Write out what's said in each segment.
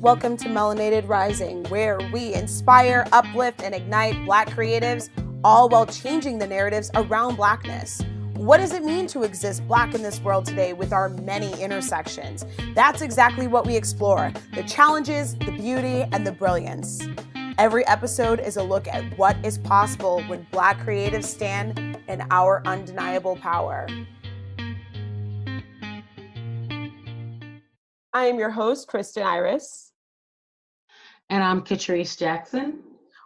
Welcome to Melanated Rising, where we inspire, uplift, and ignite Black creatives, all while changing the narratives around Blackness. What does it mean to exist Black in this world today with our many intersections? That's exactly what we explore, the challenges, the beauty, and the brilliance. Every episode is a look at what is possible when Black creatives stand in our undeniable power. I am your host, Kristen Iris. And I'm Catrice Jackson.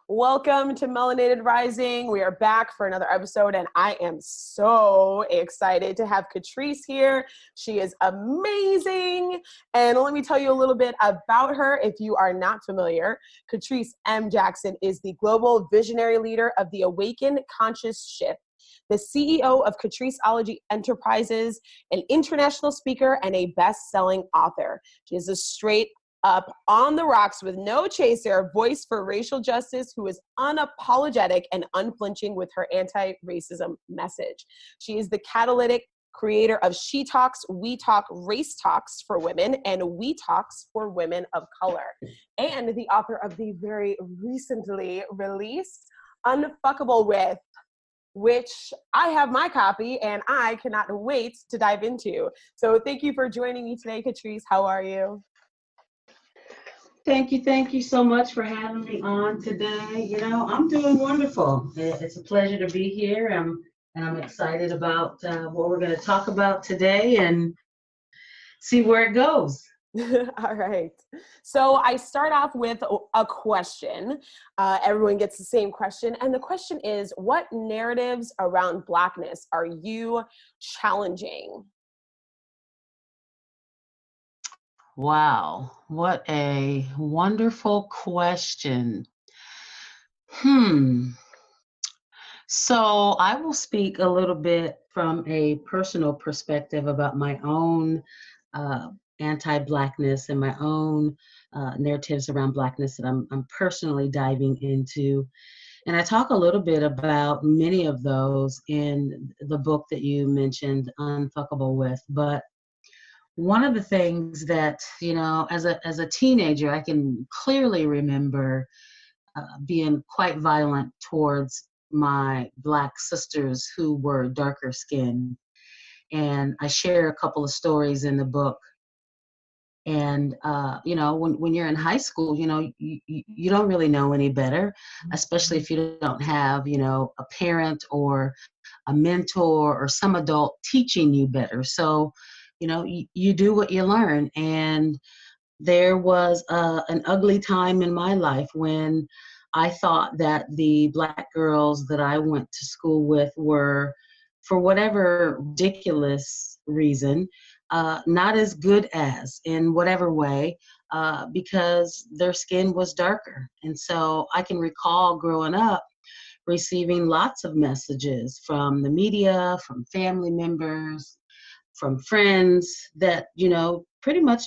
Welcome to Melanated Rising. We are back for another episode, and I am so excited to have Catrice here. She is amazing. And let me tell you a little bit about her if you are not familiar. Catrice M. Jackson is the global visionary leader of the Awakened Conscious Shift, the CEO of Catriceology Enterprises, an international speaker, and a best-selling author. She is a straight up, on the rocks with no chaser, voice for racial justice who is unapologetic and unflinching with her anti-racism message. She is the catalytic creator of SHETalks WETalk Race Talks for women and WETalks for women of color, and the author of the very recently released Unfuckable With, which I have my copy and I cannot wait to dive into. So thank you for joining me today, Catrice. How are you? Thank you so much for having me on today. You know, I'm doing wonderful. It's a pleasure to be here. I'm excited about what we're going to talk about today and see where it goes. All right. So I start off with a question. Everyone gets the same question. And the question is, what narratives around Blackness are you challenging? Wow, what a wonderful question. So I will speak a little bit from a personal perspective about my own anti-Blackness and my own narratives around Blackness that I'm personally diving into. And I talk a little bit about many of those in the book that you mentioned, Unfuckable With. But one of the things that, you know, as a teenager, I can clearly remember being quite violent towards my Black sisters who were darker skinned. And I share a couple of stories in the book. And, you know, when you're in high school, you know, you don't really know any better, especially if you don't have, you know, a parent or a mentor or some adult teaching you better. So, you know, you do what you learn. And there was an ugly time in my life when I thought that the Black girls that I went to school with were, for whatever ridiculous reason, not as good as, in whatever way, because their skin was darker. And so I can recall growing up receiving lots of messages from the media, from family members, from friends that, you know, pretty much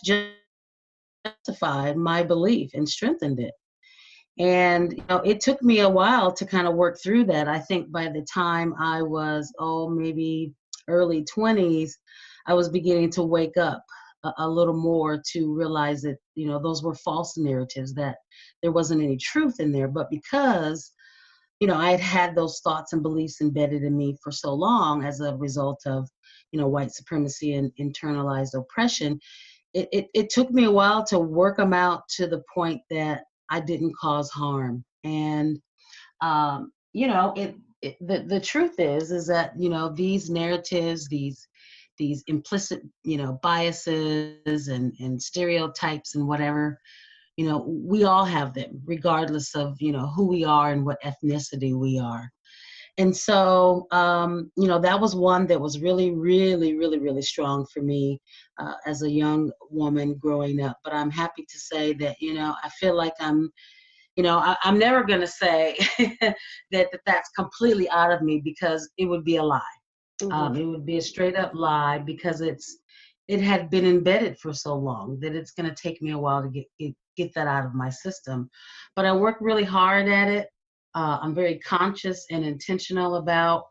justified my belief and strengthened it. And, you know, it took me a while to kind of work through that. I think by the time I was, maybe early 20s, I was beginning to wake up a little more to realize that, you know, those were false narratives, that there wasn't any truth in there. But because, you know, I had had those thoughts and beliefs embedded in me for so long as a result of, you know, white supremacy and internalized oppression, it took me a while to work them out to the point that I didn't cause harm. And, you know, the truth is that, you know, these narratives, these implicit, you know, biases and stereotypes and whatever, you know, we all have them, regardless of, you know, who we are and what ethnicity we are. And so, you know, that was one that was really, really, really, really strong for me as a young woman growing up. But I'm happy to say that, you know, I feel like I'm, you know, I'm never going to say that's completely out of me, because it would be a lie. Mm-hmm. It would be a straight up lie, because it had been embedded for so long that it's going to take me a while to get that out of my system. But I work really hard at it. I'm very conscious and intentional about,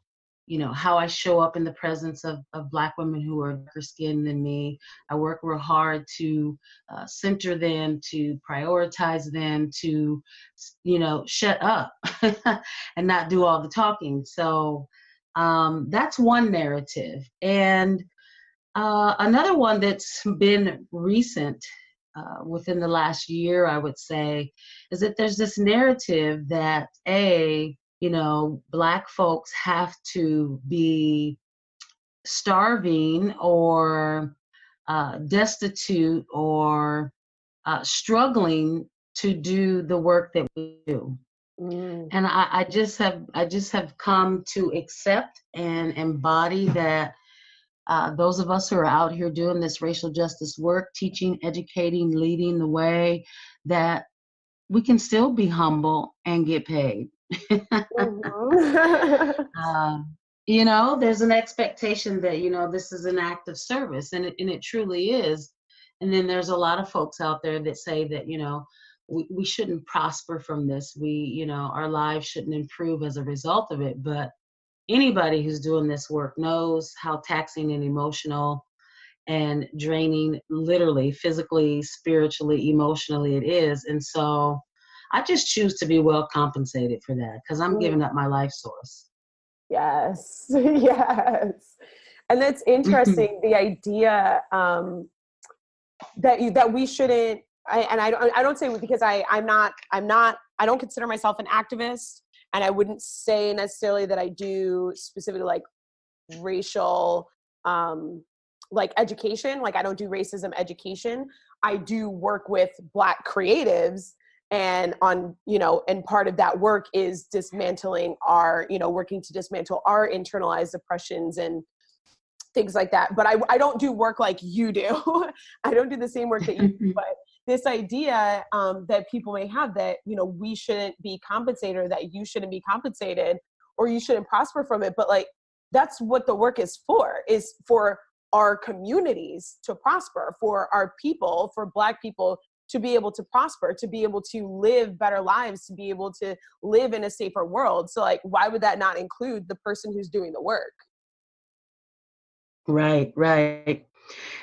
how I show up in the presence of Black women who are darker skinned than me. I work real hard to center them, to prioritize them, to, shut up and not do all the talking. So that's one narrative. And another one that's been recent within the last year, I would say, is that there's this narrative that Black folks have to be starving or destitute or struggling to do the work that we do. And I just have come to accept and embody that those of us who are out here doing this racial justice work, teaching, educating, leading the way, that we can still be humble and get paid. There's an expectation that, this is an act of service, and it truly is. And then there's a lot of folks out there that say that, we shouldn't prosper from this. Our lives shouldn't improve as a result of it. But anybody who's doing this work knows how taxing and emotional and draining, literally, physically, spiritually, emotionally it is. And so I just choose to be well compensated for that because I'm giving up my life source. Yes. Yes. And that's interesting. The idea that we shouldn't, I don't say because I don't consider myself an activist, and I wouldn't say necessarily that I do specifically like racial, like education. Like I don't do racism education. I do work with Black creatives, and and part of that work is dismantling our, working to dismantle our internalized oppressions and things like that. But I don't do work like you do. I don't do the same work that you do, but this idea that people may have that, we shouldn't be compensated, or that you shouldn't be compensated, or you shouldn't prosper from it. But like, that's what the work is for our communities to prosper, for our people, for Black people to be able to prosper, to be able to live better lives, to be able to live in a safer world. So like, why would that not include the person who's doing the work? Right.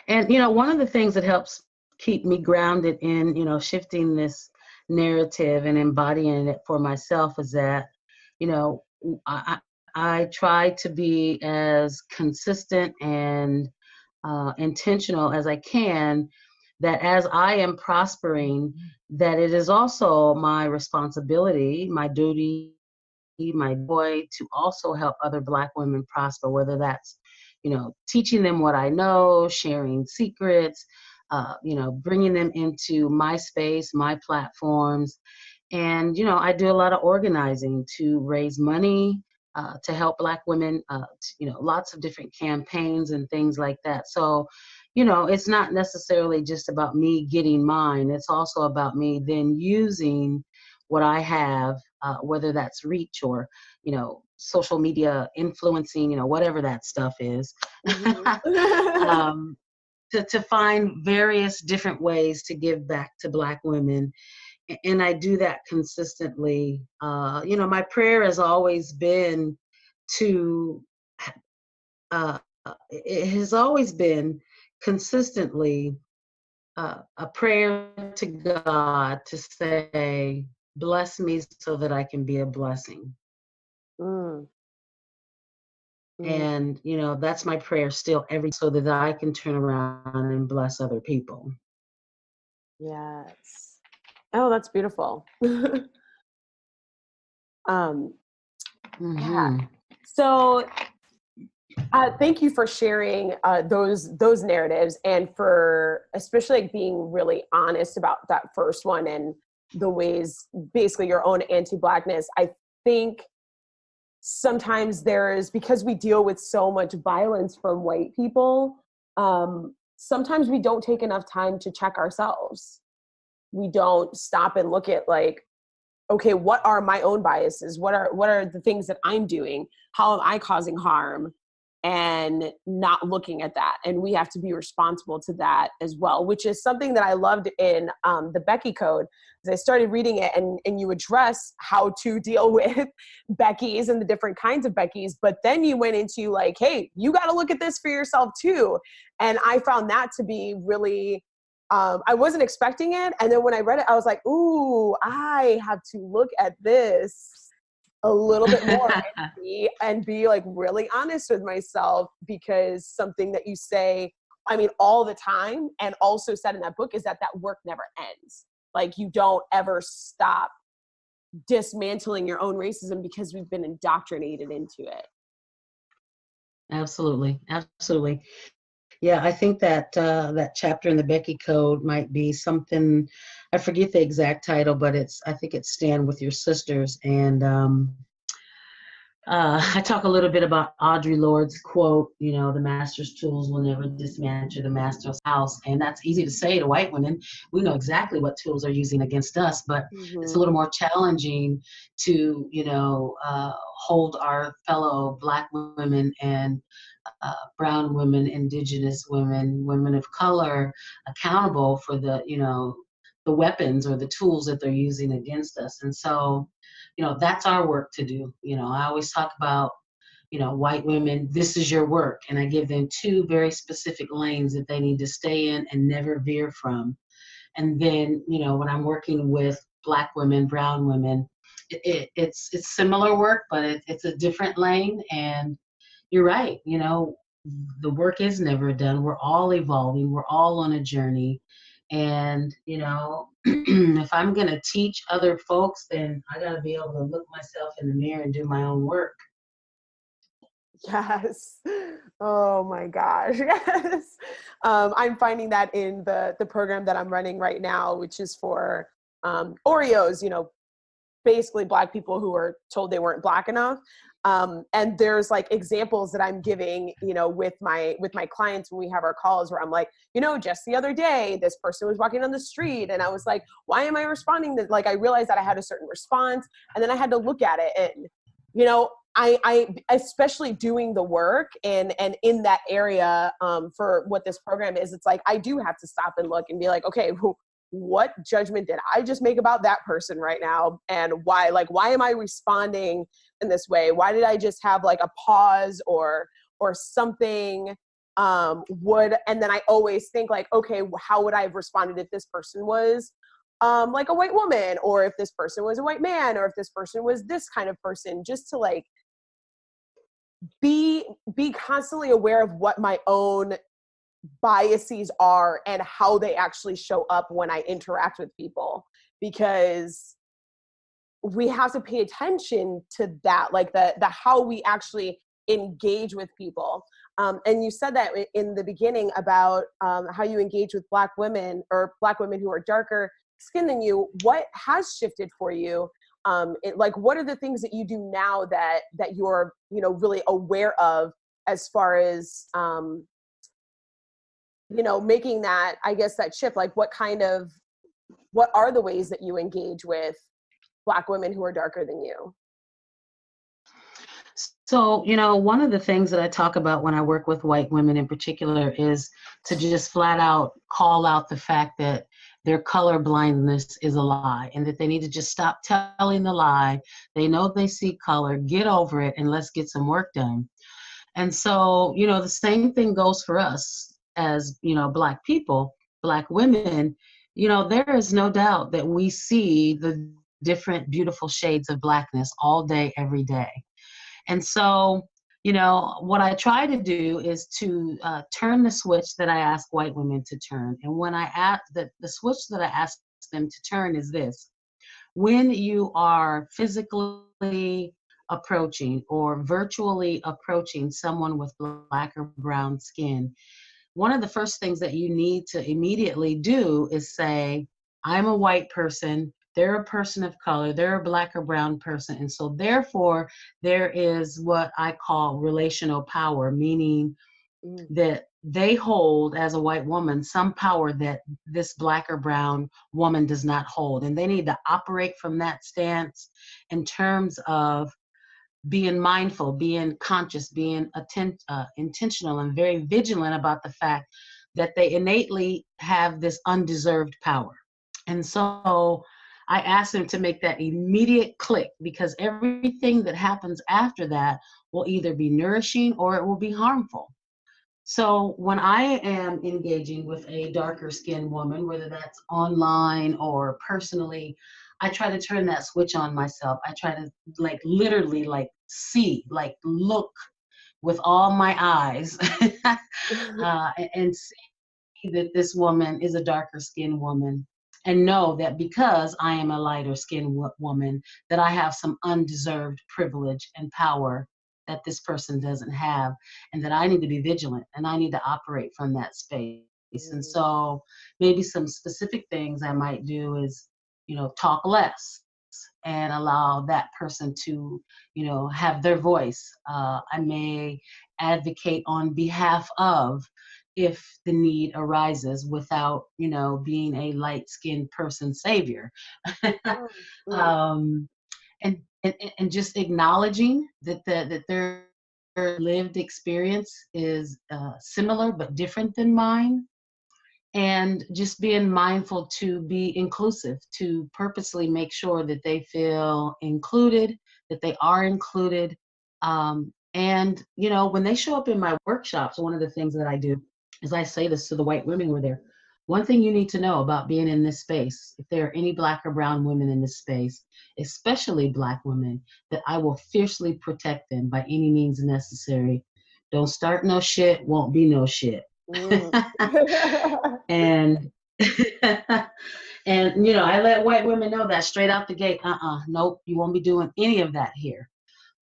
And, one of the things that helps keep me grounded in, shifting this narrative and embodying it for myself is that, I try to be as consistent and intentional as I can, that as I am prospering, that it is also my responsibility, my duty, my joy to also help other Black women prosper, whether that's, teaching them what I know, sharing secrets, bringing them into my space, my platforms. And, I do a lot of organizing to raise money, to help Black women, lots of different campaigns and things like that. So, it's not necessarily just about me getting mine. It's also about me then using what I have, whether that's reach or, social media influencing, whatever that stuff is, to find various different ways to give back to Black women. And I do that consistently. My prayer has always been it has always been consistently a prayer to God to say, bless me so that I can be a blessing. And, that's my prayer still so that I can turn around and bless other people. Yes. Oh, that's beautiful. Yeah. So thank you for sharing those narratives, and for especially like being really honest about that first one and the ways, basically your own anti-Blackness. I think sometimes because we deal with so much violence from white people, sometimes we don't take enough time to check ourselves. We don't stop and look at like, okay, what are my own biases? What are the things that I'm doing? How am I causing harm? and not looking at that. And we have to be responsible to that as well, which is something that I loved in the Becky Code. As I started reading it, and you address how to deal with Beckys and the different kinds of Beckys, but then you went into like, hey, you got to look at this for yourself too. And I found that to be really, I wasn't expecting it. And then when I read it, I was like, ooh, I have to look at this a little bit more and be like really honest with myself, because something that you say, I mean, all the time, and also said in that book, is that work never ends. Like, you don't ever stop dismantling your own racism because we've been indoctrinated into it. Absolutely. Absolutely. Yeah, I think that that chapter in the Becky Code might be something, I forget the exact title, but I think it's Stand With Your Sisters. And I talk a little bit about Audre Lorde's quote, the master's tools will never dismantle the master's house. And that's easy to say to white women. We know exactly what tools are using against us, but it's a little more challenging to, hold our fellow Black women and brown women, indigenous women, women of color accountable for the weapons or the tools that they're using against us. And so, that's our work to do. I always talk about, white women, this is your work. And I give them 2 very specific lanes that they need to stay in and never veer from. And then, when I'm working with Black women, brown women, it's similar work, but it's a different lane. And you're right. The work is never done. We're all evolving. We're all on a journey. And, if I'm going to teach other folks, then I got to be able to look myself in the mirror and do my own work. Yes. Oh my gosh. Yes. I'm finding that in the program that I'm running right now, which is for Oreos, basically Black people who were told they weren't Black enough. And there's like examples that I'm giving, with my clients when we have our calls, where I'm like, just the other day, this person was walking on the street and I was like, why am I responding to, like, I realized that I had a certain response, and then I had to look at it, and, I especially doing the work and in that area, for what this program is, it's like, I do have to stop and look and be like, okay, what judgment did I just make about that person right now? And why am I responding in this way? Why did I just have like a pause or something? And then I always think like, okay, how would I have responded if this person was like a white woman, or if this person was a white man, or if this person was this kind of person, just to like be constantly aware of what my own biases are and how they actually show up when I interact with people, because we have to pay attention to that, like the how we actually engage with people. And you said that in the beginning about how you engage with Black women, or Black women who are darker skinned than you. What has shifted for you? Like, what are the things that you do now that you're, really aware of, as far as, making that, I guess, that shift? Like, what are the ways that you engage with Black women who are darker than you? So, one of the things that I talk about when I work with white women in particular is to just flat out call out the fact that their color blindness is a lie, and that they need to just stop telling the lie. They know they see color, get over it, and let's get some work done. And so, the same thing goes for us as, Black people, Black women. There is no doubt that we see the different beautiful shades of Blackness all day, every day. And so, what I try to do is to turn the switch that I ask white women to turn. And when I ask the switch that I ask them to turn is this: when you are physically approaching or virtually approaching someone with Black or brown skin, one of the first things that you need to immediately do is say, I'm a white person, they're a person of color, they're a Black or brown person. And so therefore, there is what I call relational power, meaning that they hold, as a white woman, some power that this Black or brown woman does not hold. And they need to operate from that stance in terms of being mindful, being conscious, being intentional and very vigilant about the fact that they innately have this undeserved power. And so I asked him to make that immediate click, because everything that happens after that will either be nourishing or it will be harmful. So when I am engaging with a darker skinned woman, whether that's online or personally, I try to turn that switch on myself. I try to like literally like see, like look with all my eyes and see that this woman is a darker skinned woman, and know that because I am a lighter skinned woman, that I have some undeserved privilege and power that this person doesn't have, and that I need to be vigilant and I need to operate from that space. And so maybe some specific things I might do is, talk less and allow that person to, have their voice. I may advocate on behalf of, if the need arises, without, being a light-skinned person savior. um, and just acknowledging that their lived experience is similar but different than mine, and just being mindful to be inclusive, to purposely make sure that they feel included, that they are included. And, when they show up in my workshops, one of the things that I do is I say this to the white women who are there. One thing you need to know about being in this space, if there are any Black or brown women in this space, especially Black women, that I will fiercely protect them by any means necessary. Don't start no shit, won't be no shit. And and I let white women know that straight out the gate. Nope, you won't be doing any of that here.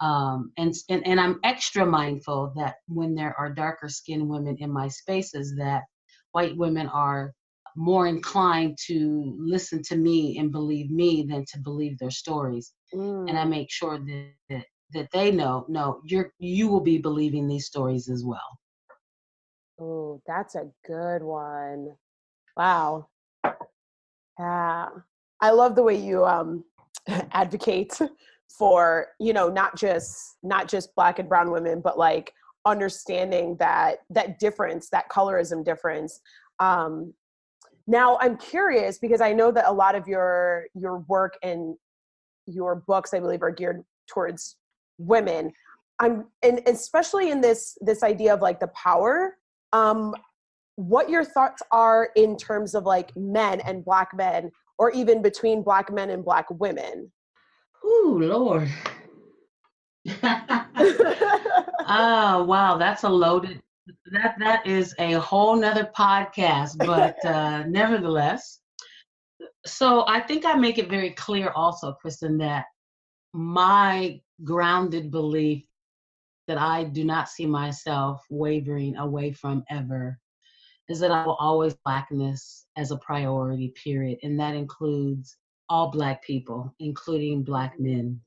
And I'm extra mindful that when there are darker skinned women in my spaces, that white women are more inclined to listen to me and believe me than to believe their stories. And I make sure that they know, no, you will be believing these stories as well. Oh, that's a good one. Wow. Yeah. I love the way you advocate for, not just Black and brown women, but like understanding that difference, that colorism difference. Now I'm curious, because I know that a lot of your work and your books, I believe, are geared towards women. And especially in this idea of like the power, what your thoughts are in terms of like men and Black men, or even between Black men and Black women. Ooh, Lord. Oh, wow, that's a loaded, that is a whole nother podcast, but nevertheless. So I think I make it very clear also, Kristen, that my grounded belief that I do not see myself wavering away from ever is that I will always Blackness as a priority, period. And that includes all Black people, including Black men.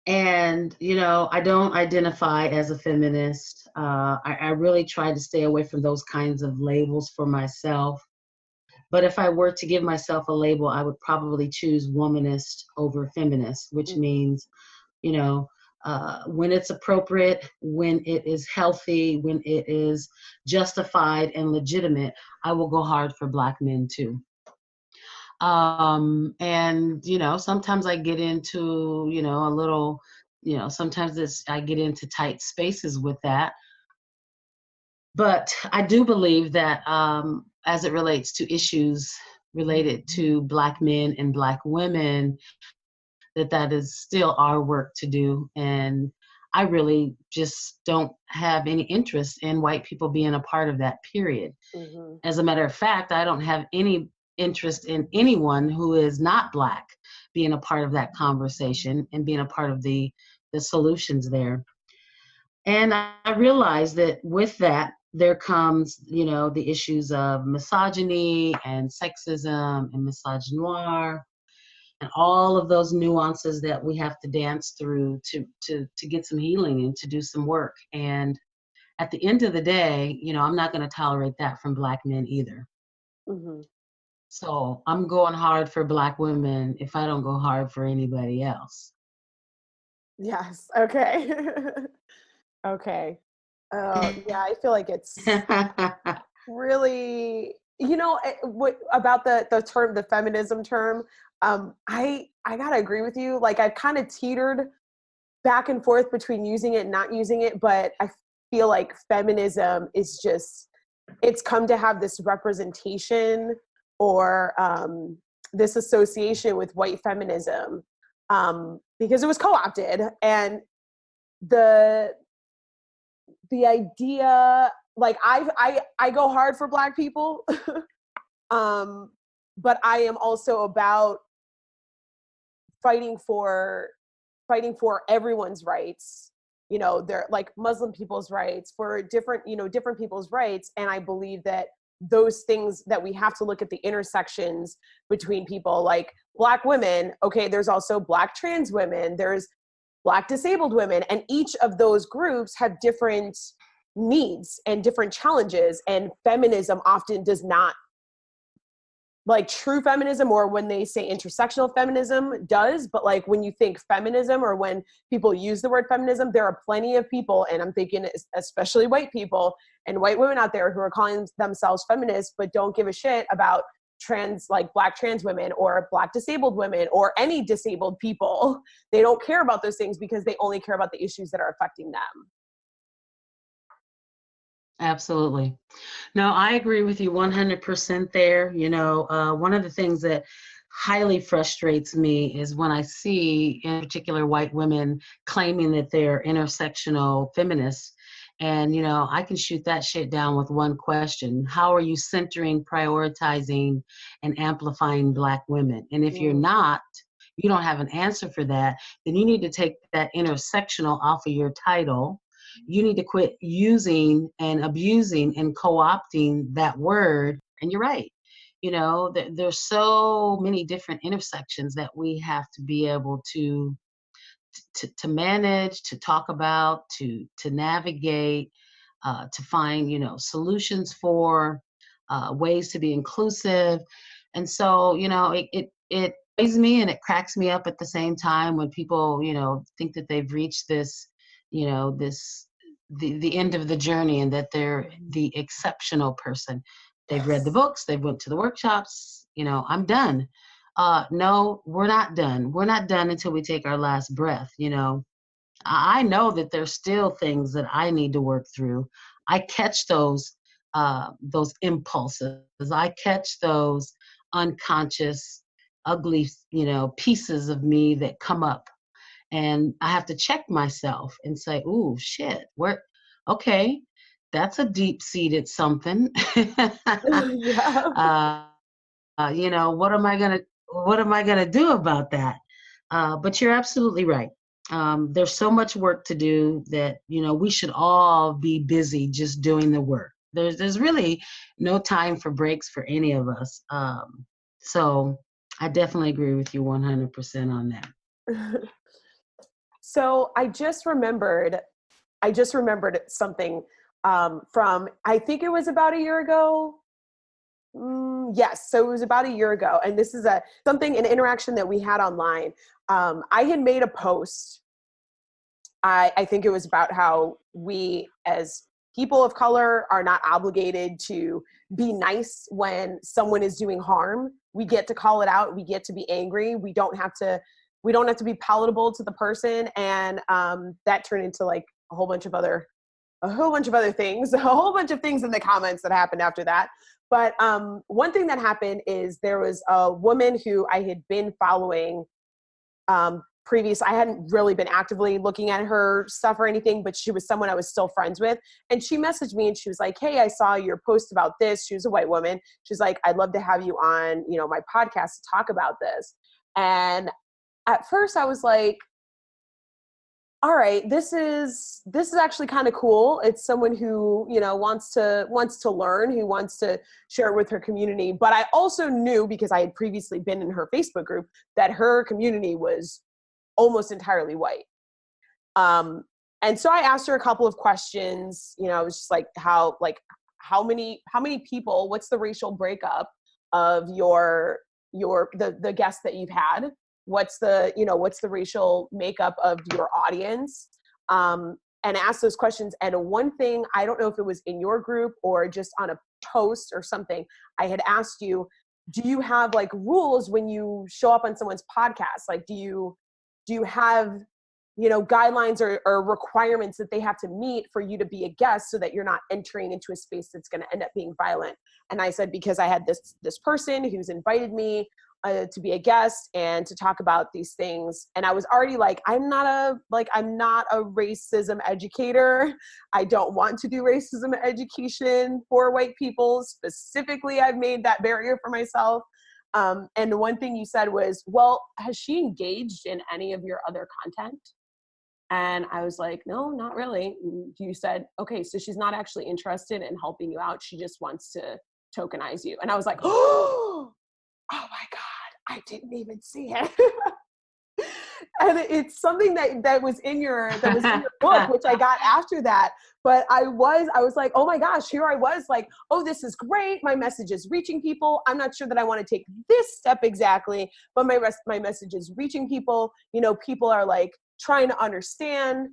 And, I don't identify as a feminist. I really try to stay away from those kinds of labels for myself. But if I were to give myself a label, I would probably choose womanist over feminist, which means, when it's appropriate, when it is healthy, when it is justified and legitimate, I will go hard for Black men too. And, sometimes I get into, a little, sometimes I get into tight spaces with that. But I do believe that as it relates to issues related to Black men and Black women, that is still our work to do. And I really just don't have any interest in white people being a part of that, period. As a matter of fact, I don't have any interest in anyone who is not Black being a part of that conversation and being a part of the solutions there. And I realized that with that, there comes, the issues of misogyny and sexism and misogynoir and all of those nuances that we have to dance through to get some healing and to do some work. And at the end of the day, I'm not going to tolerate that from Black men either. So I'm going hard for Black women if I don't go hard for anybody else. Yes. Okay. Okay. Yeah, I feel like it's really, what about the term, the feminism term. I gotta agree with you. Like, I've kind of teetered back and forth between using it and not using it, but I feel like feminism is just, it's come to have this representation, or this association with white feminism, because it was co-opted, and the idea, like, I go hard for Black people, um, but I am also about fighting for everyone's rights. They're like Muslim people's rights, for different people's rights. And I believe that those things, that we have to look at the intersections between people, like Black women. Okay, there's also Black trans women, there's Black disabled women, and each of those groups have different needs and different challenges. And feminism often does not, like, true feminism, or when they say intersectional feminism, does, but like when you think feminism, or when people use the word feminism, there are plenty of people, and I'm thinking especially white people and white women out there, who are calling themselves feminists but don't give a shit about like Black trans women, or Black disabled women, or any disabled people. They don't care about those things because they only care about the issues that are affecting them. Absolutely. No, I agree with you 100% there. One of the things that highly frustrates me is when I see, in particular, white women claiming that they're intersectional feminists. And, I can shoot that shit down with one question. How are you centering, prioritizing, and amplifying Black women? And if you're not, you don't have an answer for that, then you need to take that intersectional off of your title. You need to quit using and abusing and co-opting that word. And you're right. There's so many different intersections that we have to be able to manage, to talk about, to navigate, to find, solutions for, ways to be inclusive. And so, it annoys me and it cracks me up at the same time when people, think that they've reached this, the end of the journey, and that they're the exceptional person. They've read the books, they've went to the workshops, I'm done. No, we're not done. We're not done until we take our last breath. I know that there's still things that I need to work through. I catch those impulses. I catch those unconscious, ugly, pieces of me that come up, and I have to check myself and say, "Ooh, shit, okay, that's a deep-seated something." Yeah. uh, what am I gonna do about that? But you're absolutely right. There's so much work to do that, we should all be busy just doing the work. There's really no time for breaks for any of us. So I definitely agree with you 100% on that. So I just remembered something, from, I think it was about a year ago. Yes, so it was about a year ago, and this is an interaction that we had online. I had made a post. I think it was about how we, as people of color, are not obligated to be nice when someone is doing harm. We get to call it out. We get to be angry. We don't have to be palatable to the person. And that turned into like a whole bunch of other things, a whole bunch of things in the comments that happened after that. But one thing that happened is there was a woman who I had been following previous. I hadn't really been actively looking at her stuff or anything, but she was someone I was still friends with. And she messaged me and she was like, "Hey, I saw your post about this." She was a white woman. She's like, "I'd love to have you on, my podcast to talk about this." And at first I was like, all right, this is actually kind of cool. It's someone who, wants to learn, who wants to share it with her community. But I also knew, because I had previously been in her Facebook group, that her community was almost entirely white. And so I asked her a couple of questions. I was just like, how many people, what's the racial breakup of the guests that you've had? what's the, you know, what's the racial makeup of your audience? And ask those questions. And one thing, I don't know if it was in your group or just on a post or something, I had asked you, do you have like rules when you show up on someone's podcast? Like, do you have, you know, guidelines or requirements that they have to meet for you to be a guest so that you're not entering into a space that's going to end up being violent? And I said, because I had this person who's invited me to be a guest and to talk about these things. And I was already like, I'm not a racism educator. I don't want to do racism education for white people. Specifically, I've made that barrier for myself. And the one thing you said was, well, has she engaged in any of your other content? And I was like, no, not really. And you said, okay, so she's not actually interested in helping you out. She just wants to tokenize you. And I was like, oh my God, I didn't even see it. And it's something that was in your book, which I got after that. But I was like, oh my gosh, here I was like, oh, this is great. My message is reaching people. I'm not sure that I want to take this step exactly, but my message is reaching people. You know, people are like trying to understand.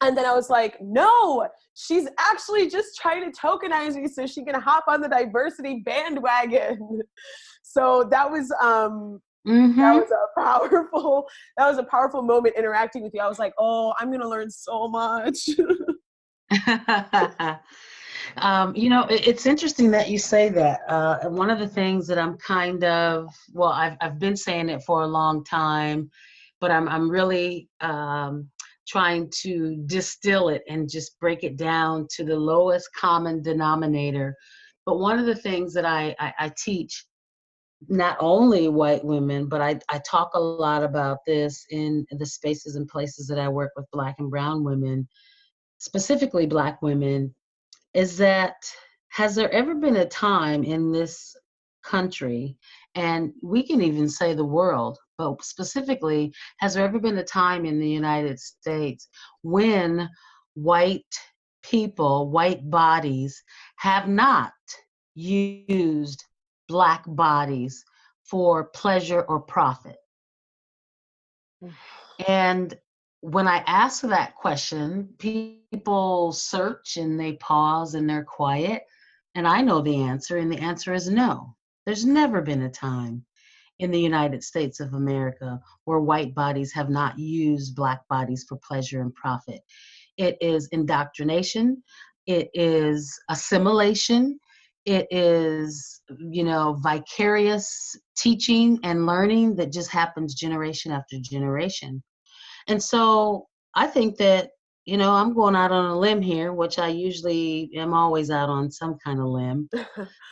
And then I was like, no, she's actually just trying to tokenize me so she can hop on the diversity bandwagon. So that was a powerful moment interacting with you. I was like, oh, I'm going to learn so much. You know, it's interesting that you say that. One of the things that I'm kind of, well, I've been saying it for a long time, but I'm really trying to distill it and just break it down to the lowest common denominator. But one of the things that I teach, not only white women, but I talk a lot about this in the spaces and places that I work with Black and brown women, specifically Black women, is that has there ever been a time in this country, and we can even say the world, but specifically, has there ever been a time in the United States when white people, white bodies have not used Black bodies for pleasure or profit? And when I ask that question, people search and they pause and they're quiet. And I know the answer, and the answer is no. There's never been a time in the United States of America where white bodies have not used Black bodies for pleasure and profit. It is indoctrination. It is assimilation. It is, you know, vicarious teaching and learning that just happens generation after generation. And so I think that, you know, I'm going out on a limb here, which I usually am always out on some kind of limb,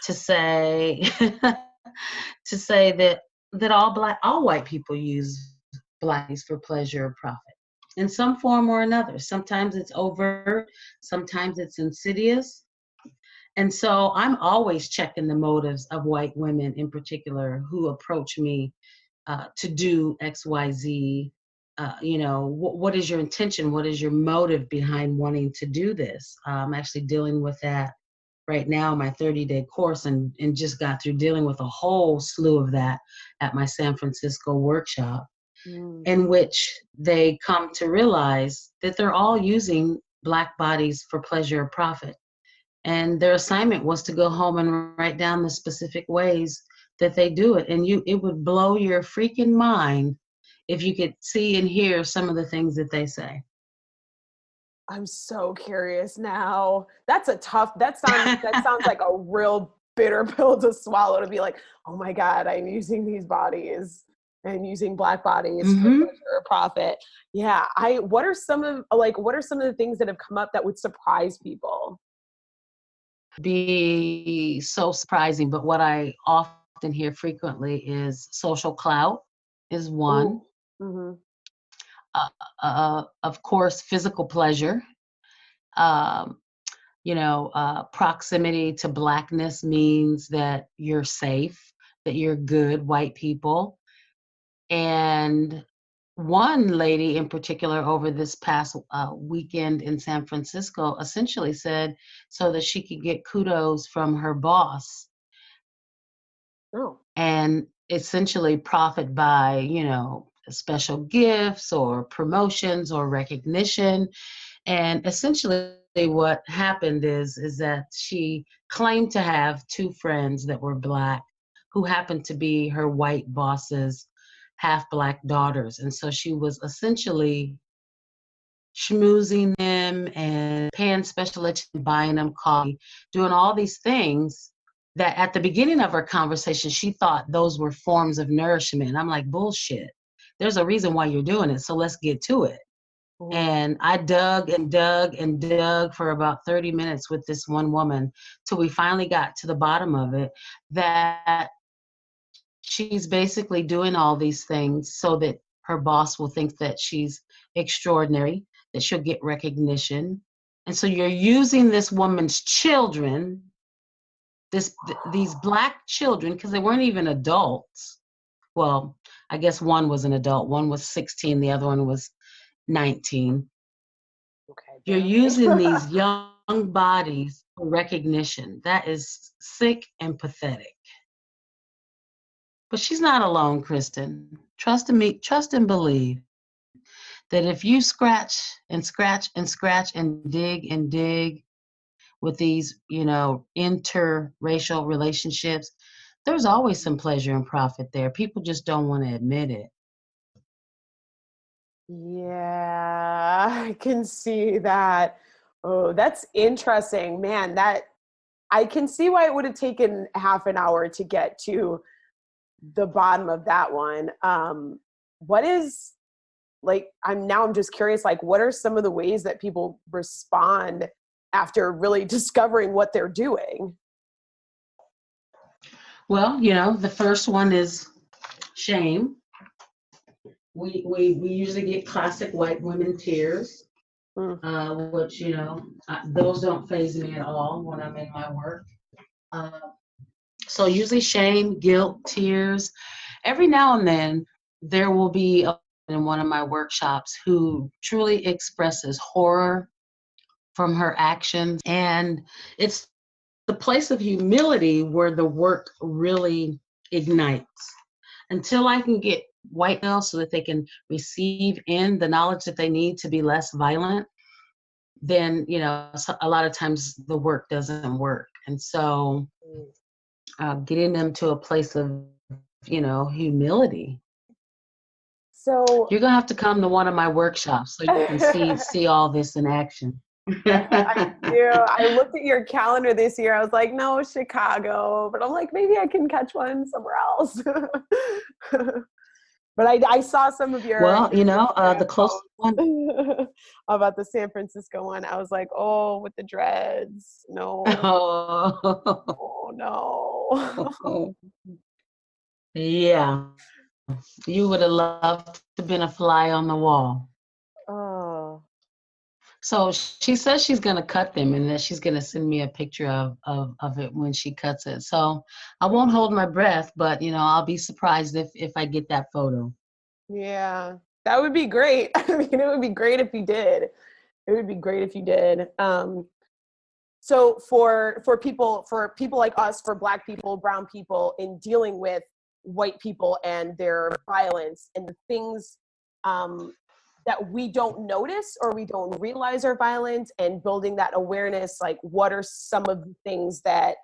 to say to say that all white people use Blackies for pleasure or profit in some form or another. Sometimes it's overt, sometimes it's insidious. And so I'm always checking the motives of white women in particular who approach me to do XYZ. You know, what is your intention? What is your motive behind wanting to do this? I'm actually dealing with that right now, my 30-day course, and just got through dealing with a whole slew of that at my San Francisco workshop, in which they come to realize that they're all using Black bodies for pleasure or profit. And their assignment was to go home and write down the specific ways that they do it. And it would blow your freaking mind if you could see and hear some of the things that they say. I'm so curious now. That sounds like a real bitter pill to swallow, to be like, oh my God, I'm using these bodies and using Black bodies for pleasure or profit. Yeah. What are some of the things that have come up that would surprise people? Be so surprising, but what I often hear frequently is social clout is one. Mm-hmm. Of course, physical pleasure. You know, proximity to Blackness means that you're safe, that you're good white people. And one lady in particular over this past weekend in San Francisco essentially said so that she could get kudos from her boss. Oh. And essentially profit by, special gifts or promotions or recognition. And essentially what happened is that she claimed to have two friends that were Black who happened to be her white boss's half Black daughters. And so she was essentially schmoozing them and paying special attention, buying them coffee, doing all these things that at the beginning of our conversation, she thought those were forms of nourishment. And I'm like, bullshit. There's a reason why you're doing it. So let's get to it. And I dug and dug and dug for about 30 minutes with this one woman till we finally got to the bottom of it, that she's basically doing all these things so that her boss will think that she's extraordinary, that she'll get recognition. And so you're using this woman's children, these Black children, because they weren't even adults. Well, I guess one was an adult. One was 16, the other one was 19. Okay. You're using these young bodies for recognition. That is sick and pathetic. But she's not alone, Kristen. Trust in me, trust and believe that if you scratch and scratch and scratch and dig with these, interracial relationships, there's always some pleasure and profit there. People just don't want to admit it. Yeah, I can see that. Oh, that's interesting, man. That I can see why it would have taken half an hour to get to the bottom of that one. What is I'm just curious, what are some of the ways that people respond after really discovering what they're doing? Well, the first one is shame. We usually get classic white women tears, which, those don't faze me at all when I'm in my work. So usually shame, guilt, tears. Every now and then there will be in one of my workshops who truly expresses horror from her actions. And it's the place of humility where the work really ignites. Until I can get white males so that they can receive in the knowledge that they need to be less violent, then, a lot of times the work doesn't work. And so getting them to a place of, humility. So You're going to have to come to one of my workshops so you can see all this in action. I do. I looked at your calendar this year. I was like, no, Chicago. But I'm like, maybe I can catch one somewhere else. But I saw some of your the closest one about the San Francisco one. I was like, oh, with the dreads. No. Oh no. Yeah. You would have loved to have been a fly on the wall. Oh. So she says she's going to cut them and that she's going to send me a picture of it when she cuts it. So I won't hold my breath, but, I'll be surprised if I get that photo. Yeah, that would be great. I mean, it would be great if you did. It would be great if you did. So for people like us, for Black people, brown people, in dealing with white people and their violence and the things that we don't notice or we don't realize are violent, and building that awareness, what are some of the things that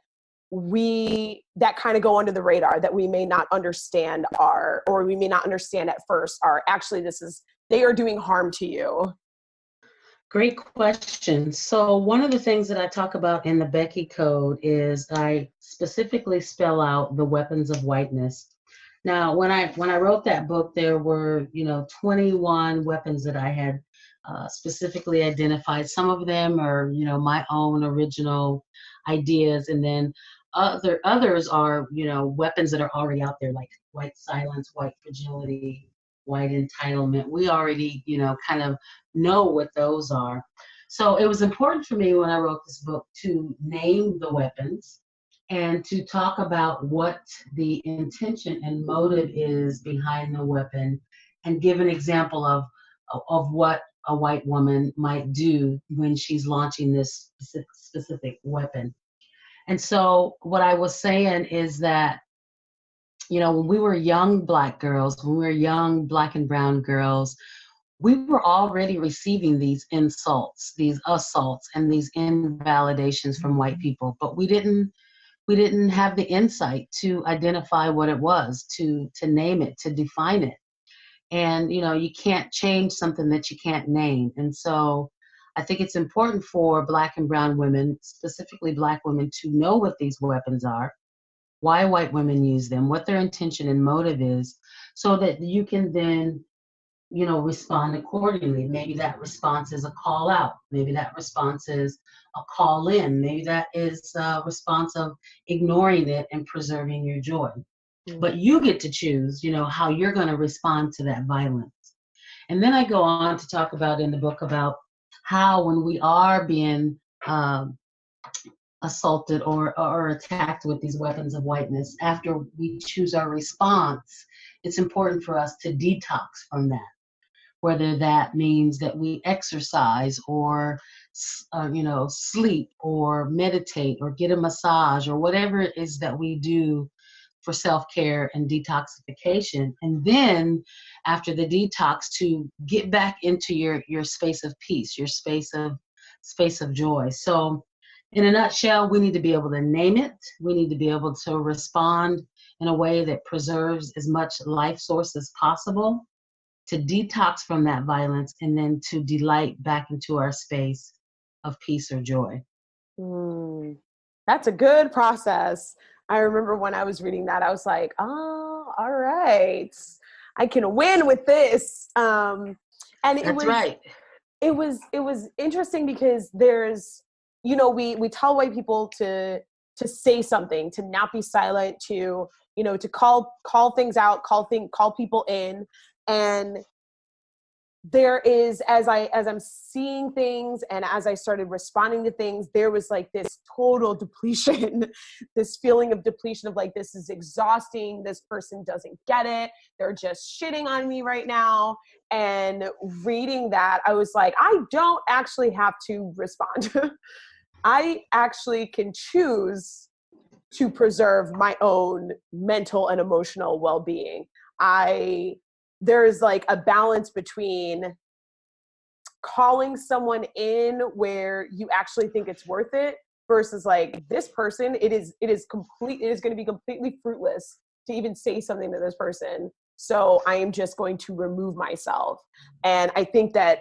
kind of go under the radar that we may not understand or we may not understand at first are actually they are doing harm to you? Great question. So one of the things that I talk about in the Becky Code is I specifically spell out the weapons of whiteness. Now, when I wrote that book, there were 21 weapons that I had specifically identified. Some of them are my own original ideas, and then others are weapons that are already out there, like white silence, white fragility, white entitlement. We already kind of know what those are. So it was important for me when I wrote this book to name the weapons and to talk about what the intention and motive is behind the weapon, and give an example of what a white woman might do when she's launching this specific weapon. And so what I was saying is that when we were young Black girls, when we were young Black and brown girls, we were already receiving these insults, these assaults, and these invalidations from white people, but we didn't have the insight to identify what it was, to name it, to define it. And you can't change something that you can't name. And so I think it's important for Black and brown women, specifically Black women, to know what these weapons are, why white women use them, what their intention and motive is, so that you can then respond accordingly. Maybe that response is a call out. Maybe that response is a call in. Maybe that is a response of ignoring it and preserving your joy. But you get to choose, how you're going to respond to that violence. And then I go on to talk about in the book about how when we are being assaulted or attacked with these weapons of whiteness, after we choose our response, it's important for us to detox from that. Whether that means that we exercise or, sleep or meditate or get a massage or whatever it is that we do for self-care and detoxification. And then after the detox, to get back into your space of peace, your space of joy. So in a nutshell, we need to be able to name it. We need to be able to respond in a way that preserves as much life source as possible, to detox from that violence, and then to delight back into our space of peace or joy. That's a good process. I remember when I was reading that, I was like, oh, all right, I can win with this. And That's right. It was interesting because there's, we tell white people to say something, to not be silent, to call things out, call people in. And there is, as I'm seeing things and as I started responding to things, there was like this total depletion, this feeling of depletion of like, this is exhausting. This person doesn't get it. They're just shitting on me right now. And reading that, I was like, I don't actually have to respond. I actually can choose to preserve my own mental and emotional well-being. There's like a balance between calling someone in where you actually think it's worth it versus like, this person, it is going to be completely fruitless to even say something to this person. So I am just going to remove myself. And I think that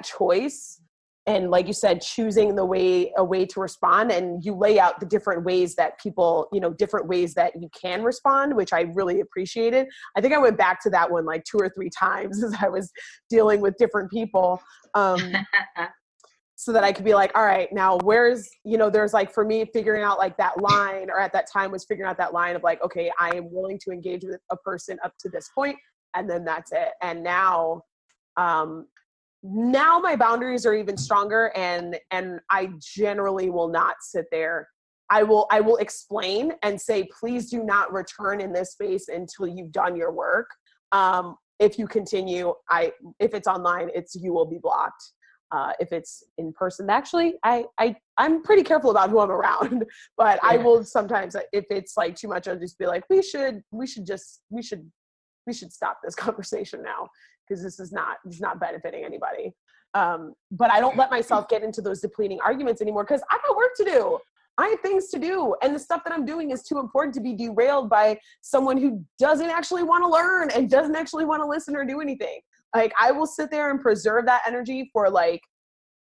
choice, and like you said, choosing a way to respond, and you lay out the different ways that people, different ways that you can respond, which I really appreciated. I think I went back to that one like 2 or 3 times as I was dealing with different people, so that I could be like, all right, now where's, there's like, for me, figuring out like that line, or at that time was figuring out that line of like, okay, I am willing to engage with a person up to this point, and then that's it. And now my boundaries are even stronger, and I generally will not sit there. I will explain and say, please do not return in this space until you've done your work. If you continue, if it's online, you will be blocked. If it's in person, actually, I'm pretty careful about who I'm around, but I will sometimes, if it's like too much, I'll just be like, we should stop this conversation now, because this is not benefiting anybody. But I don't let myself get into those depleting arguments anymore, because I got work to do. I have things to do. And the stuff that I'm doing is too important to be derailed by someone who doesn't actually want to learn and doesn't actually want to listen or do anything. Like, I will sit there and preserve that energy for like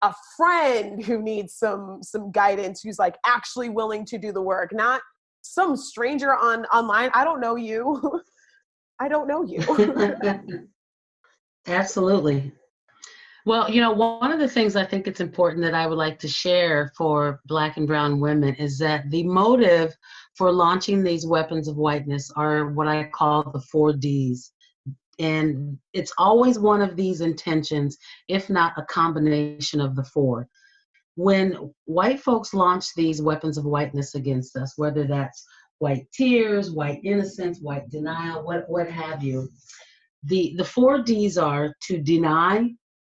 a friend who needs some guidance, who's like actually willing to do the work, not some stranger online. I don't know you. I don't know you. Absolutely. Well, one of the things I think it's important that I would like to share for Black and brown women is that the motive for launching these weapons of whiteness are what I call the 4 Ds. And it's always one of these intentions, if not a combination of the 4. When white folks launch these weapons of whiteness against us, whether that's white tears, white innocence, white denial, what have you, the 4 Ds are to deny,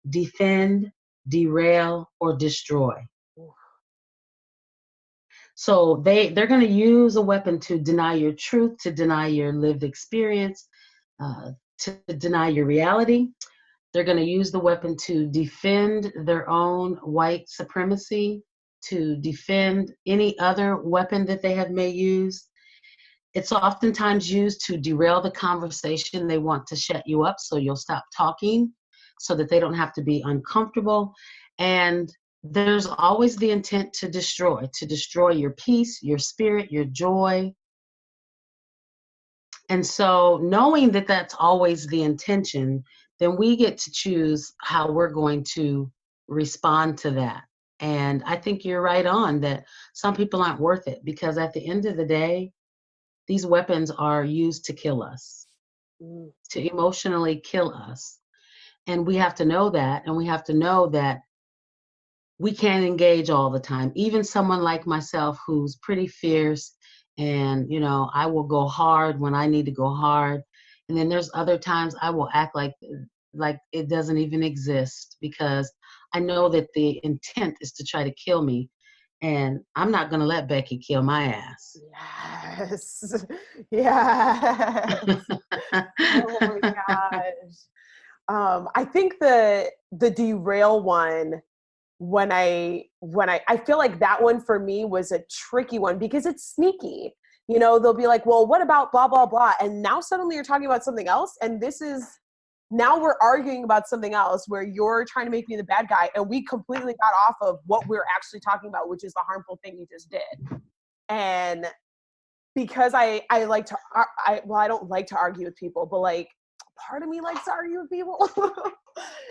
defend, derail, or destroy. So they're going to use a weapon to deny your truth, to deny your lived experience, to deny your reality. They're going to use the weapon to defend their own white supremacy, to defend any other weapon that they have may use. It's oftentimes used to derail the conversation. They want to shut you up so you'll stop talking so that they don't have to be uncomfortable. And there's always the intent to destroy your peace, your spirit, your joy. And so knowing that that's always the intention, then we get to choose how we're going to respond to that. And I think you're right on that some people aren't worth it, because at the end of the day, these weapons are used to kill us, to emotionally kill us. And we have to know that, and we have to know that we can't engage all the time. Even someone like myself who's pretty fierce, and I will go hard when I need to go hard. And then there's other times I will act like it doesn't even exist, because I know that the intent is to try to kill me. And I'm not going to let Becky kill my ass. Yes. Yes. Oh my gosh. I think the derail one, when I feel like that one for me was a tricky one, because it's sneaky. They'll be like, well, what about blah, blah, blah. And now suddenly you're talking about something else. And now we're arguing about something else where you're trying to make me the bad guy. And we completely got off of what we're actually talking about, which is the harmful thing you just did. And because I like to, I don't like to argue with people, but like part of me likes to argue with people.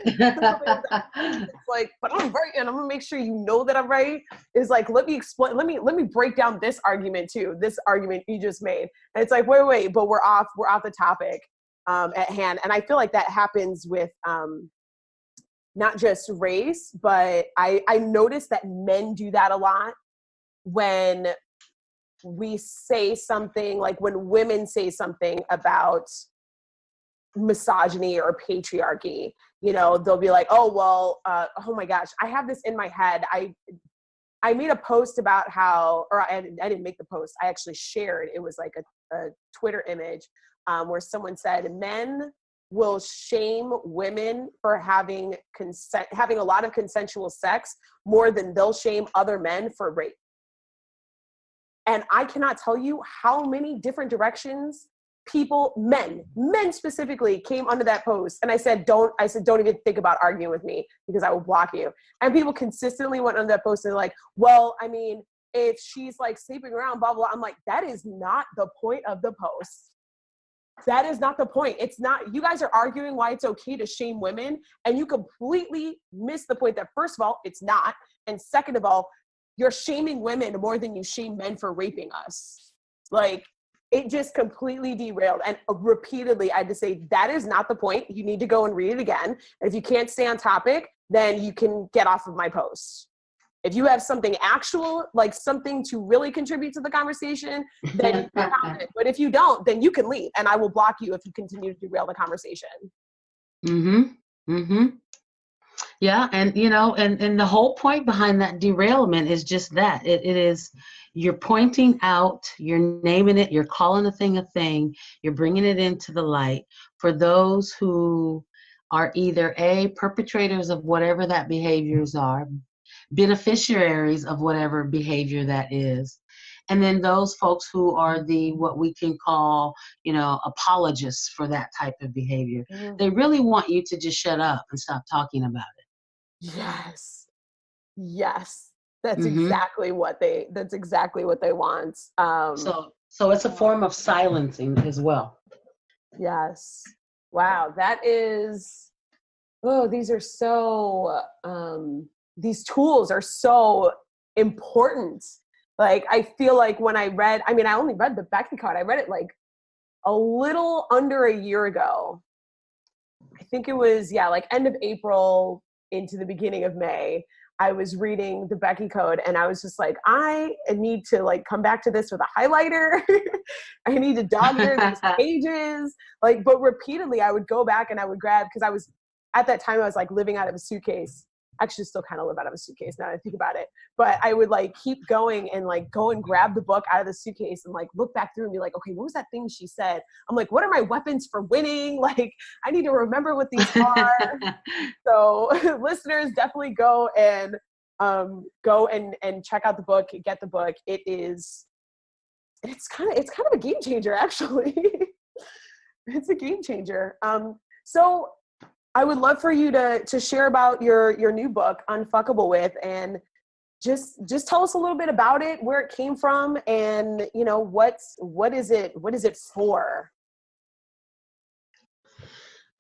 It's like, but I'm right, and I'm gonna make sure you know that I'm right. Is like, let me explain. Let me break down this argument too. This argument you just made, and it's like, wait, but we're off the topic at hand. And I feel like that happens with not just race, but I notice that men do that a lot when we say something, like when women say something about misogyny or patriarchy. They'll be like, oh, well, oh my gosh, I have this in my head. I made a post about how, or I didn't make the post, I actually shared, it was like a Twitter image where someone said, men will shame women for having a lot of consensual sex more than they'll shame other men for rape. And I cannot tell you how many different directions people, men specifically, came under that post. And I said, don't even think about arguing with me, because I will block you. And people consistently went under that post and like, well, I mean, if she's like sleeping around, blah, blah. I'm like, that is not the point of the post. That is not the point. It's not, you guys are arguing why it's okay to shame women, and you completely miss the point that, first of all, it's not. And second of all, you're shaming women more than you shame men for raping us. Like, it just completely derailed. And repeatedly, I had to say, that is not the point. You need to go and read it again. And if you can't stay on topic, then you can get off of my post. If you have something actual, like something to really contribute to the conversation, then you can comment. But if you don't, then you can leave, and I will block you if you continue to derail the conversation. Yeah, and and the whole point behind that derailment is just that. It is, you're pointing out, you're naming it, you're calling a thing, you're bringing it into the light for those who are either perpetrators of whatever that behaviors are, beneficiaries of whatever behavior that is, and then those folks who are what we can call, apologists for that type of behavior. They really want you to just shut up and stop talking about it. Yes. That's exactly what they want. So it's a form of silencing as well. Yes. Wow. That is, these are so, these tools are so important. Like, I feel like when I only read the Becky card. I read it like a little under a year ago. I think it was, like end of April into the beginning of May. I was reading the Becky Code, and I was just like, I need to like come back to this with a highlighter. I need to dog ear these pages. But repeatedly I would go back and I would grab, because at that time I was like living out of a suitcase. actually still kind of live out of a suitcase now that I think about it. But I would like keep going and like go and grab the book out of the suitcase and like look back through and be like, okay, what was that thing she said? I'm like, what are my weapons for winning? Like, I need to remember what these are. So listeners, definitely go and check out the book, get the book. It's kind of a game changer, actually. It's a game changer. So I would love for you to share about your new book, Unfuckable With, and just tell us a little bit about it, where it came from, and what is it for?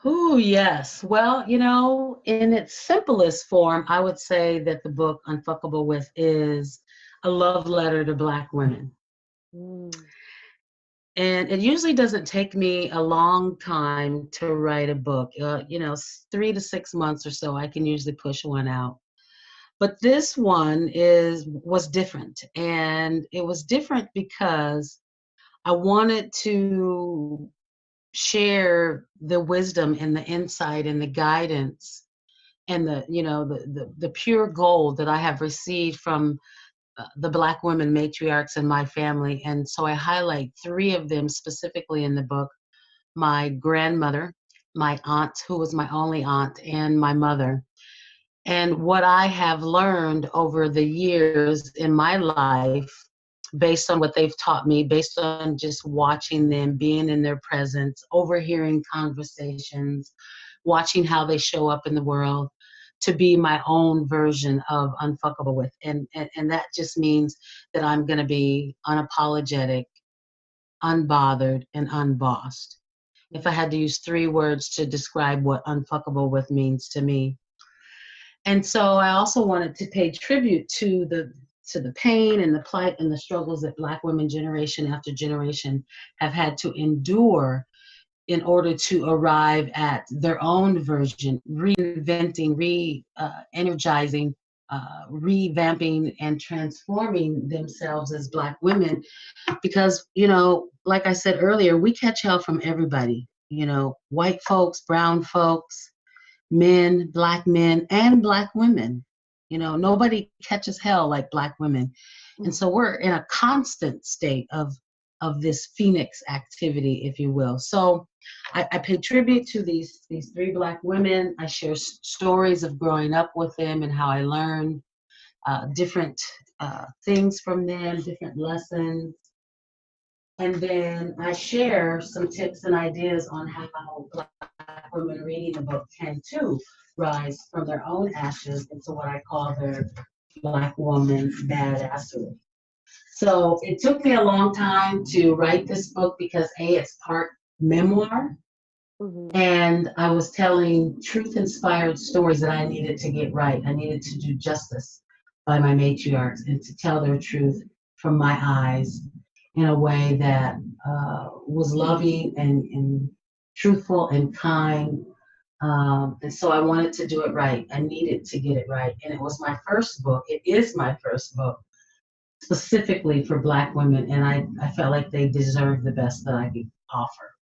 Oh, yes. Well, in its simplest form, I would say that the book Unfuckable With is a love letter to Black women. Mm. And it usually doesn't take me a long time to write a book. 3 to 6 months or so, I can usually push one out. But this one was different. And it was different because I wanted to share the wisdom and the insight and the guidance and the pure gold that I have received from the Black women matriarchs in my family. And so I highlight 3 of them specifically in the book: my grandmother, my aunt, who was my only aunt, and my mother. And what I have learned over the years in my life, based on what they've taught me, based on just watching them, being in their presence, overhearing conversations, watching how they show up in the world, to be my own version of Unfuckable With. And that just means that I'm going to be unapologetic, unbothered, and unbossed. If I had to use 3 words to describe what Unfuckable With means to me. And so I also wanted to pay tribute to the pain and the plight and the struggles that Black women generation after generation have had to endure in order to arrive at their own version, reinventing, re-energizing, revamping, and transforming themselves as Black women. Because, like I said earlier, we catch hell from everybody, white folks, brown folks, men, and Black women. Nobody catches hell like Black women. And so we're in a constant state of this phoenix activity, if you will. So I pay tribute to these 3 Black women. I share stories of growing up with them and how I learned different things from them, different lessons. And then I share some tips and ideas on how Black women reading the book can too rise from their own ashes into what I call their Black woman badassery. So it took me a long time to write this book because it's part memoir. Mm-hmm. And I was telling truth-inspired stories that I needed to get right. I needed to do justice by my matriarchs and to tell their truth from my eyes in a way that was loving and truthful and kind. And so I wanted to do it right. I needed to get it right. And it was my first book. It is my first book specifically for Black women. And I felt like they deserved the best that I could offer.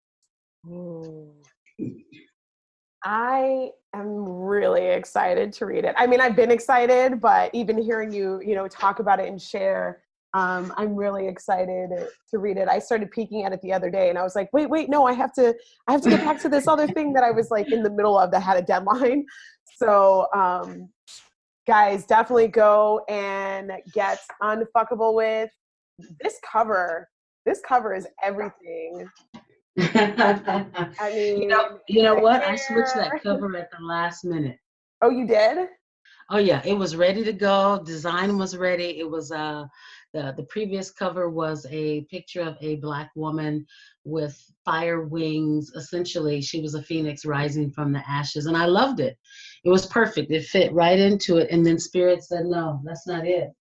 I am really excited to read it. I mean, I've been excited, but even hearing you, talk about it and share, I'm really excited to read it. I started peeking at it the other day and I was like, wait, no, I have to get back to this other thing that I was like in the middle of that had a deadline. So, guys, definitely go and get Unfuckable With. This cover is everything. I mean, you know what? I switched that cover at the last minute. Oh, you did? Oh yeah, it was ready to go. Design was ready. It was the previous cover was a picture of a Black woman with fire wings. Essentially, she was a phoenix rising from the ashes, and I loved it. It was perfect. It fit right into it. And then Spirit said, "No, that's not it."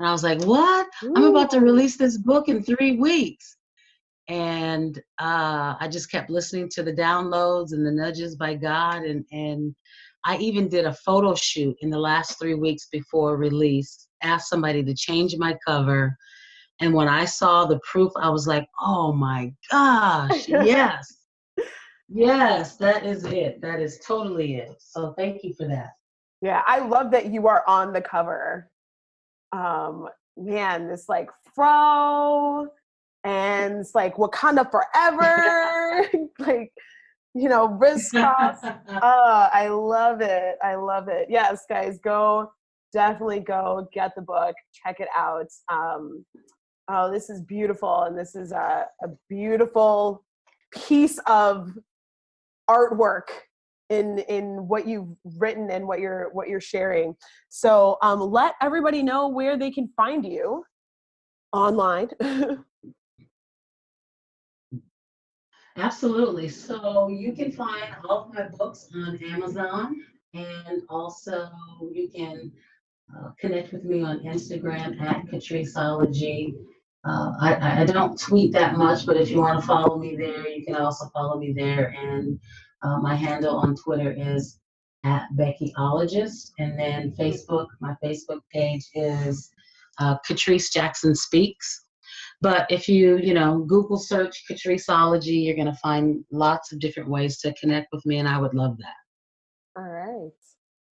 And I was like, "What? Ooh. I'm about to release this book in 3 weeks." And I just kept listening to the downloads and the nudges by God. And I even did a photo shoot in the last 3 weeks before release, asked somebody to change my cover. And when I saw the proof, I was like, oh my gosh, yes. Yes, that is it. That is totally it. So thank you for that. Yeah, I love that you are on the cover. Man, this like fro and it's like Wakanda forever, like, you know, wrist cross. I love it. I love it. Yes, guys, definitely go get the book, check it out. Oh, this is beautiful. And this is a beautiful piece of artwork in what you've written and what you're sharing. So let everybody know where they can find you online. Absolutely. So you can find all of my books on Amazon, and also you can connect with me on Instagram at Catriceology. I don't tweet that much, but if you want to follow me there, you can also follow me there. And my handle on Twitter is at Beckyologist. And then Facebook, my Facebook page is Catrice Jackson Speaks. But if you Google search Catriceology, you're going to find lots of different ways to connect with me, and I would love that. All right.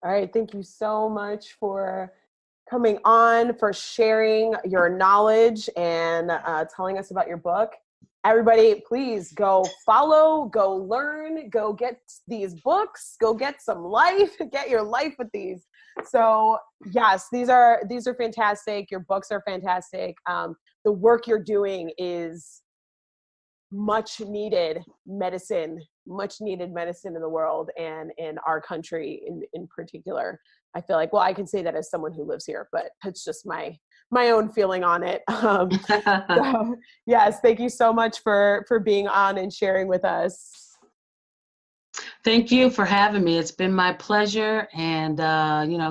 All right. Thank you so much for coming on, for sharing your knowledge and telling us about your book. Everybody, please go follow, go learn, go get these books, go get some life, get your life with these. So yes, these are fantastic. Your books are fantastic. The work you're doing is much needed medicine in the world and in our country in particular. I feel like, well, I can say that as someone who lives here, but it's just my own feeling on it. So, yes, thank you so much for being on and sharing with us. Thank you for having me. It's been my pleasure, and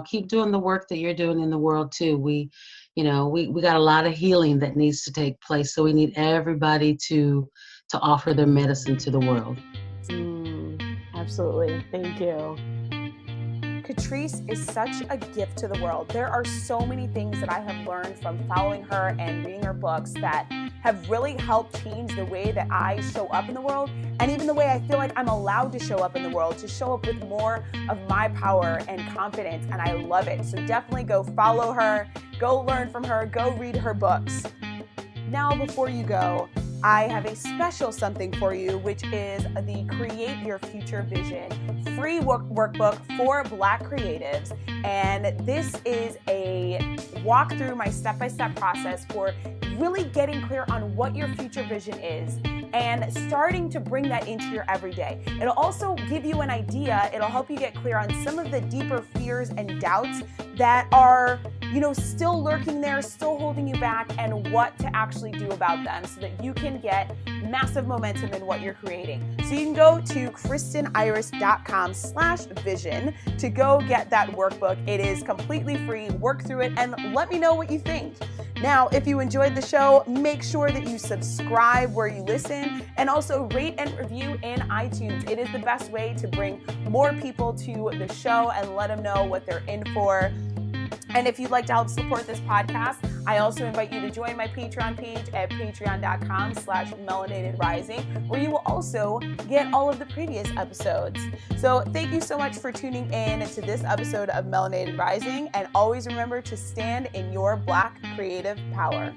keep doing the work that you're doing in the world too. We got a lot of healing that needs to take place, so we need everybody to offer their medicine to the world. Absolutely. Thank you. Catrice is such a gift to the world. There are so many things that I have learned from following her and reading her books that have really helped change the way that I show up in the world, and even the way I feel like I'm allowed to show up in the world, to show up with more of my power and confidence, and I love it. So definitely go follow her, go learn from her, go read her books. Now, before you go, I have a special something for you, which is the Create Your Future Vision free workbook for Black creatives. And this is a walk through my step-by-step process for really getting clear on what your future vision is and starting to bring that into your everyday. It'll also give you an idea. It'll help you get clear on some of the deeper fears and doubts that are, still lurking there, still holding you back, and what to actually do about them so that you can get massive momentum in what you're creating. So you can go to kristeniris.com/vision to go get that workbook. It is completely free. Work through it and let me know what you think. Now, if you enjoyed the show, make sure that you subscribe where you listen and also rate and review in iTunes. It is the best way to bring more people to the show and let them know what they're in for. And if you'd like to help support this podcast, I also invite you to join my Patreon page at patreon.com/melanatedrising, where you will also get all of the previous episodes. So thank you so much for tuning in to this episode of Melanated Rising, and always remember to stand in your Black creative power.